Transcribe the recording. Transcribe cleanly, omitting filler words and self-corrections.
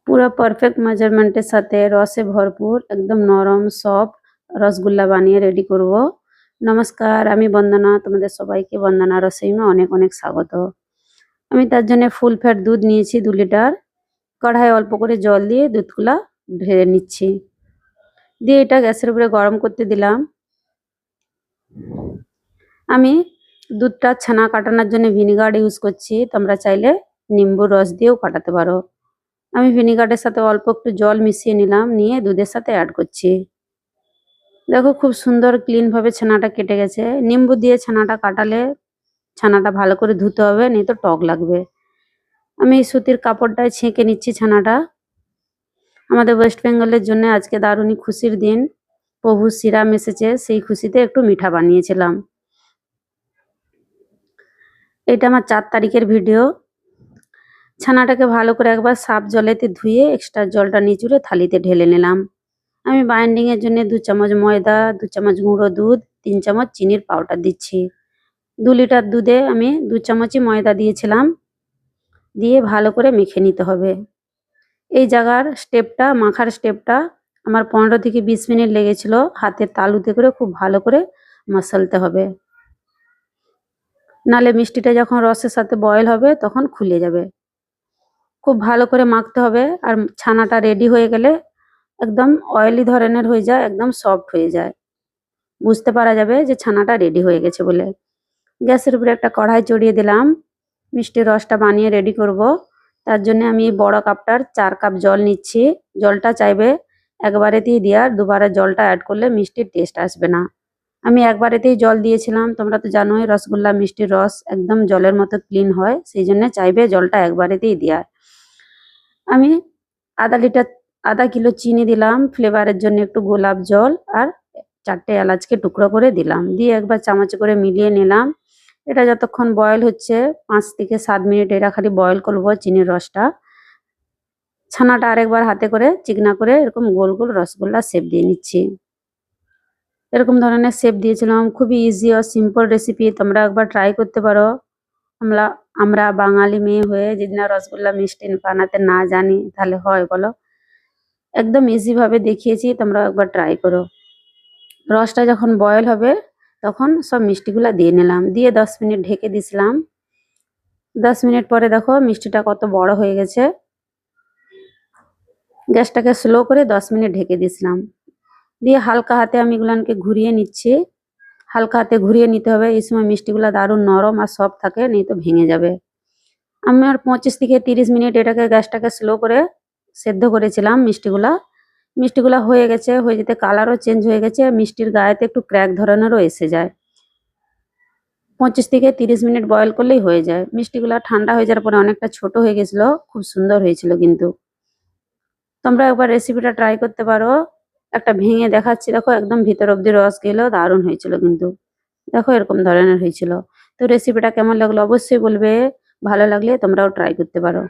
পুরো পারফেক্ট মেজারমেন্টের সাথে রসে ভরপুর একদম নরম সফট রসগোল্লা বানিয়ে রেডি করব। নমস্কার, আমি বন্দনা, তোমাদের সবাইকে বন্দনা রসইমে অনেক অনেক স্বাগত। আমি তার জন্য ফুল ফ্যাট দুধ নিয়েছি 2 লিটার। কড়াই অল্প করে জল দিয়ে দুধগুলা ঢেলে নিচ্ছি, দিয়ে এটা গ্যাসের উপরে গরম করতে দিলাম। আমি দুধটা ছানা কাটানোর জন্য ভিনিগার ইউজ করছি, তোমরা চাইলে নিম্বুর রস দিয়েও কাটাতে পারো। আমি ভিনিগারের সাথে অল্প একটু জল মিশিয়ে নিলাম, নিয়ে দুধের সাথে অ্যাড করছি। দেখো খুব সুন্দর ক্লিন ভাবে ছানাটা কেটে গেছে। নিম্বু দিয়ে ছানাটা কাটালে ছানাটা ভালো করে ধুতে হবে, নেই তো টক লাগবে। আমি সুতির কাপড়টায় ছেঁকে নিচ্ছি ছানাটা। আমাদের ওয়েস্ট বেঙ্গলের জন্য আজকে দারুণই খুশির দিন, প্রভু শ্রীরাম এসেছে, সেই খুশিতে একটু মিঠা বানিয়েছিলাম। এটা আমার 4 তারিখের ভিডিও। ছানাটাকে ভালো করে একবার সাফ জলেতে ধুয়ে এক্সট্রা জলটা নিচুড়ে থালিতে ঢেলে নিলাম। আমি বাইন্ডিং এর জন্য 2 চামচ ময়দা, 2 চামচ গুঁড়ো দুধ, 3 চামচ চিনির পাউডার দিচ্ছি। 2 লিটার দুধে আমি 2 চামচই ময়দা দিয়েছিলাম, দিয়ে ভালো করে মেখে নিতে হবে। এই জায়গার স্টেপটা, মাখার স্টেপটা আমার 15 থেকে 20 মিনিট লেগেছিল। হাতের তালুতে করে খুব ভালো করে মশলতে হবে, নালে মিষ্টিটা যখন রসের সাথে বয়েল হবে তখন খুলে যাবে। খুব ভালো করে মাখতে হবে। আর ছানাটা রেডি হয়ে গেলে একদম অয়েলি ধরনের হয়ে যায়, একদম সফট হয়ে যায়, বুঝতে পারা যাবে যে ছানাটা রেডি হয়ে গেছে বলে। গ্যাসের উপরে একটা কড়াই চড়িয়ে দিলাম। মিষ্টির রসটা বানিয়ে রেডি করব। তার জন্য আমি বড় কাপটার 4 কাপ জল নিচ্ছি। জলটা চাইবে একবারেতেই দেওয়ার, দুবারে জলটা অ্যাড করলে মিষ্টির টেস্ট আসবে না। আমি একবারেতেই জল দিয়েছিলাম। তোমরা তো জানোই রসগোল্লা মিষ্টির রস একদম জলের মতো ক্লিন হয়, সেই জন্য চাইবে জলটা একবারেতেই দেওয়ার। আমি আধা কিলো চিনি দিলাম, ফ্লেভারের জন্য একটু গোলাপ জল আর 4টে এলাচকে টুকরো করে দিলাম, দিয়ে একবার চামচ করে মিলিয়ে নিলাম। এটা যতক্ষণ বয়েল হচ্ছে 5 থেকে 7 মিনিট এটা খালি বয়েল করবো চিনির রসটা। ছানাটা আরেকবার হাতে করে চিকনা করে এরকম গোল গোল রসগোল্লা শেপ দিয়ে নিচ্ছি। এরকম ধরনের শেপ দিয়েছিলাম। খুবই ইজি আর সিম্পল রেসিপি, তোমরা একবার ট্রাই করতে পারো। আমরা আমরা বাঙালি মেয়ে হয়ে যদি না রসগোল্লা মিষ্টি বানাতে না জানি তাহলে হয় বলো? একদম ইজি ভাবে দেখিয়েছি, তোমরা একবার ট্রাই করো। রসটা যখন বয়েল হবে তখন সব মিষ্টিগুলা দিয়ে নিলাম, দিয়ে 10 মিনিট ঢেকে দিছিলাম। 10 মিনিট পরে দেখো মিষ্টিটা কত বড় হয়ে গেছে। গ্যাসটাকে স্লো করে 10 মিনিট ঢেকে দিছিলাম, দিয়ে হালকা হাতে আমি এগুলাকে ঘুরিয়ে নিচ্ছি। হালকা হাতে ঘুরিয়ে নিতে হবে, এই সময় মিষ্টিগুলা দারুণ নরম আর সফট থাকে, নেই তো ভেঙে যাবে। আমি আর 25 থেকে 30 মিনিট এটাকে গ্যাসটাকে স্লো করে সেদ্ধ করেছিলাম। মিষ্টিগুলা হয়ে গেছে, হয়ে যেতে কালারও চেঞ্জ হয়ে গেছে, মিষ্টির গায়েতে একটু ক্র্যাক ধরনেরও এসে যায়। 25 থেকে 30 মিনিট বয়েল করলেই হয়ে যায়। মিষ্টিগুলা ঠান্ডা হয়ে যাওয়ার পরে অনেকটা ছোট হয়ে গেছিল, খুব সুন্দর হয়েছিল কিন্তু। তোমরা একবার রেসিপিটা ট্রাই করতে পারো। একটা ভেঙে দেখাচ্ছি, দেখো একদম ভিতর অব্দি রস গেল, দারুণ হয়েছিল কিন্তু। দেখো এরকম ধরনের হয়েছিল। তো রেসিপিটা কেমন লাগলো অবশ্যই বলবে, ভালো লাগলে তোমরাও ট্রাই করতে পারো।